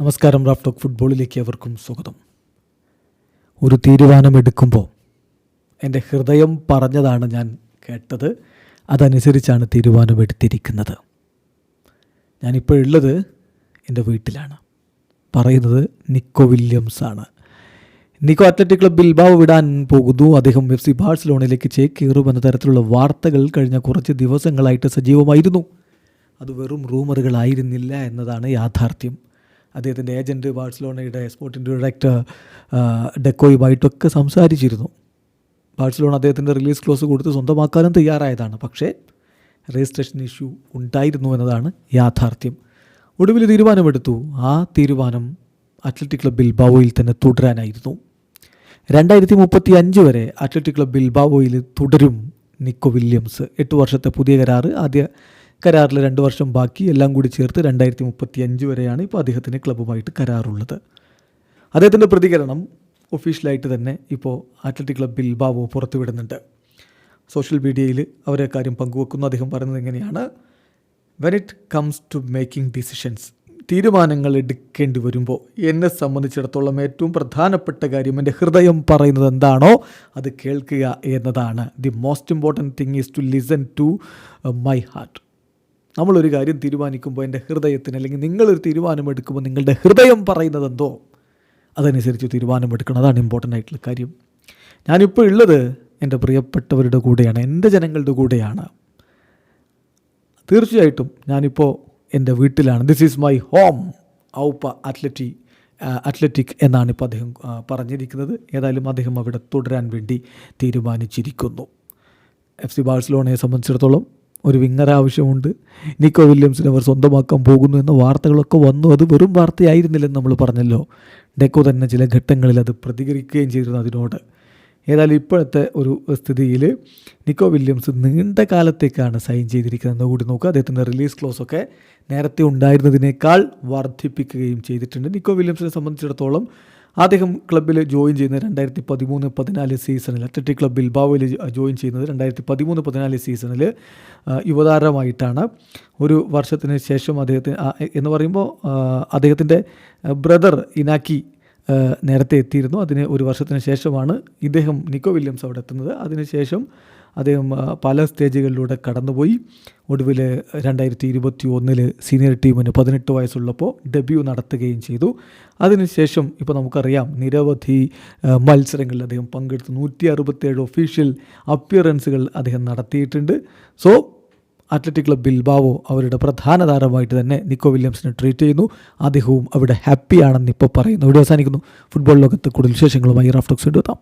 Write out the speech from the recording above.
നമസ്കാരം. Raf talk ഫുട്ബോളിലേക്ക് അവർക്കും സ്വാഗതം. ഒരു തീരുമാനമെടുക്കുമ്പോൾ എൻ്റെ ഹൃദയം പറഞ്ഞതാണ് ഞാൻ കേട്ടത്, അതനുസരിച്ചാണ് തീരുമാനമെടുത്തിരിക്കുന്നത്. ഞാനിപ്പോൾ ഉള്ളത് എൻ്റെ വീട്ടിലാണ്. പറയുന്നത് നിക്കോ വില്യംസ് ആണ്. നിക്കോ അത്ലറ്റിക് ക്ലബ് ബിൽബാവോ വിടാൻ പോകുന്നു. അദ്ദേഹം FC ബാഴ്സലോണയിലേക്ക് ചേക്കേറുമെന്ന തരത്തിലുള്ള വാർത്തകൾ കഴിഞ്ഞ കുറച്ച് ദിവസങ്ങളായിട്ട് സജീവമായിരുന്നു. അത് വെറും റൂമറുകളായിരുന്നില്ല എന്നതാണ് യാഥാർത്ഥ്യം. അദ്ദേഹത്തിൻ്റെ ഏജൻറ്റ് ബാഴ്സലോണയുടെ സ്പോർട്ടിംഗ് ഡയറക്ടർ ഡെക്കോയുമായിട്ടൊക്കെ സംസാരിച്ചിരുന്നു. ബാഴ്സലോണ അദ്ദേഹത്തിൻ്റെ റിലീസ് ക്ലോസ് കൊടുത്ത് സ്വന്തമാക്കാനും തയ്യാറായതാണ്. പക്ഷേ രജിസ്ട്രേഷൻ ഇഷ്യൂ ഉണ്ടായിരുന്നു എന്നതാണ് യാഥാർത്ഥ്യം. ഒടുവിൽ തീരുമാനമെടുത്തു. ആ തീരുമാനം അത്ലറ്റിക് ക്ലബ് ബിൽബാവോയിൽ തന്നെ തുടരാനായിരുന്നു. 2035 വരെ അത്ലറ്റിക് ക്ലബ് ബിൽബാവോയിൽ തുടരും നിക്കോ വില്യംസ്. 8 വർഷത്തെ പുതിയ കരാറ്. ആദ്യ കരാറിൽ 2 വർഷം ബാക്കി, എല്ലാം കൂടി ചേർത്ത് 2035 വരെയാണ് ഇപ്പോൾ അദ്ദേഹത്തിന് ക്ലബ്ബുമായിട്ട് കരാറുള്ളത്. അദ്ദേഹത്തിൻ്റെ പ്രതികരണം ഒഫീഷ്യലായിട്ട് തന്നെ ഇപ്പോൾ അത്ലറ്റിക് ക്ലബ് ബിൽബാവോ പുറത്തുവിടുന്നുണ്ട്. സോഷ്യൽ മീഡിയയിൽ അവരെ കാര്യം പങ്കുവെക്കുന്നു. അദ്ദേഹം പറയുന്നത് എങ്ങനെയാണ്: when it comes to making decisions, തീരുമാനങ്ങൾ എടുക്കേണ്ടി വരുമ്പോൾ എന്നെ സംബന്ധിച്ചിടത്തോളം ഏറ്റവും പ്രധാനപ്പെട്ട കാര്യം എൻ്റെ ഹൃദയം പറയുന്നത് എന്താണോ അത് കേൾക്കുക എന്നതാണ്. The most important thing is to listen to my heart. നമ്മളൊരു കാര്യം തീരുമാനിക്കുമ്പോൾ എൻ്റെ ഹൃദയത്തിന്, അല്ലെങ്കിൽ നിങ്ങളൊരു തീരുമാനമെടുക്കുമ്പോൾ നിങ്ങളുടെ ഹൃദയം പറയുന്നത് എന്തോ അതനുസരിച്ച് തീരുമാനമെടുക്കണം. അതാണ് ഇമ്പോർട്ടൻ്റ് ആയിട്ടുള്ള കാര്യം. ഞാനിപ്പോൾ ഉള്ളത് എൻ്റെ പ്രിയപ്പെട്ടവരുടെ കൂടെയാണ്, എൻ്റെ ജനങ്ങളുടെ കൂടെയാണ്. തീർച്ചയായിട്ടും ഞാനിപ്പോൾ എൻ്റെ വീട്ടിലാണ്. ദിസ് ഈസ് മൈ ഹോം ഔപ്പ അത്ലറ്റിക് എന്നാണ് ഇപ്പോൾ അദ്ദേഹം പറഞ്ഞിരിക്കുന്നത്. ഏതായാലും അദ്ദേഹം അവിടെ തുടരാൻ വേണ്ടി തീരുമാനിച്ചിരിക്കുന്നു. FC ബാഴ്സലോണയെ സംബന്ധിച്ചിടത്തോളം ഒരു വിങ്ങർ ആവശ്യമുണ്ട്. നിക്കോ വില്യംസിനെ അവർ സ്വന്തമാക്കാൻ പോകുന്നു എന്ന വാർത്തകളൊക്കെ വന്നു. അത് വെറും വാർത്തയായിരുന്നില്ലെന്ന് നമ്മൾ പറഞ്ഞല്ലോ. ഡെക്കോ തന്നെ ചില ഘട്ടങ്ങളിൽ അത് പ്രതികരിക്കുകയും ചെയ്തിരുന്നു അതിനോട്. ഏതായാലും ഇപ്പോഴത്തെ ഒരു സ്ഥിതിയിൽ നിക്കോ വില്യംസ് നീണ്ട കാലത്തേക്കാണ് സൈൻ ചെയ്തിരിക്കുന്നത് കൂടി നോക്കുക. അദ്ദേഹത്തിൻ്റെ റിലീസ് ക്ലോസൊക്കെ നേരത്തെ ഉണ്ടായിരുന്നതിനേക്കാൾ വർദ്ധിപ്പിക്കുകയും ചെയ്തിട്ടുണ്ട്. നിക്കോ വില്യംസിനെ സംബന്ധിച്ചിടത്തോളം അദ്ദേഹം ക്ലബ്ബിൽ ജോയിൻ ചെയ്യുന്നത് 2013-14 സീസണിൽ, അത്ലറ്റിക് ക്ലബ് ബിൽബാവോയിൽ ജോയിൻ ചെയ്യുന്നത് 2013-14 സീസണിൽ യുവതാരമായിട്ടാണ്. ഒരു വർഷത്തിന് ശേഷം അദ്ദേഹത്തിന് എന്ന് പറയുമ്പോൾ അദ്ദേഹത്തിൻ്റെ ബ്രദർ ഇനാക്കി നേരത്തെ എത്തിയിരുന്നു. അതിന് ഒരു വർഷത്തിന് ശേഷമാണ് ഇദ്ദേഹം നിക്കോ വില്യംസ് അവിടെ എത്തുന്നത്. അതിനുശേഷം അദ്ദേഹം പല സ്റ്റേജുകളിലൂടെ കടന്നുപോയി. ഒടുവിൽ 2021 സീനിയർ ടീമിന് 18 വയസ്സുള്ളപ്പോൾ ഡെബ്യൂ നടത്തുകയും ചെയ്തു. അതിനുശേഷം ഇപ്പോൾ നമുക്കറിയാം നിരവധി മത്സരങ്ങളിൽ അദ്ദേഹം പങ്കെടുത്തു. 167 ഒഫീഷ്യൽ അപ്പിയറൻസുകൾ അദ്ദേഹം നടത്തിയിട്ടുണ്ട്. സോ അത്ലറ്റിക് ക്ലബ് ബിൽബാവോ അവരുടെ പ്രധാന താരമായിട്ട് തന്നെ നിക്കോ വില്യംസിനെ ട്രീറ്റ് ചെയ്യുന്നു. അദ്ദേഹവും അവിടെ ഹാപ്പിയാണെന്ന് ഇപ്പോൾ പറയുന്നു. ഇവിടെ അവസാനിക്കുന്നു. ഫുട്ബോൾ ലോകത്ത് കൂടുതൽ വിശേഷങ്ങളുമായി റാഫ് ടോക്സ് എത്താം.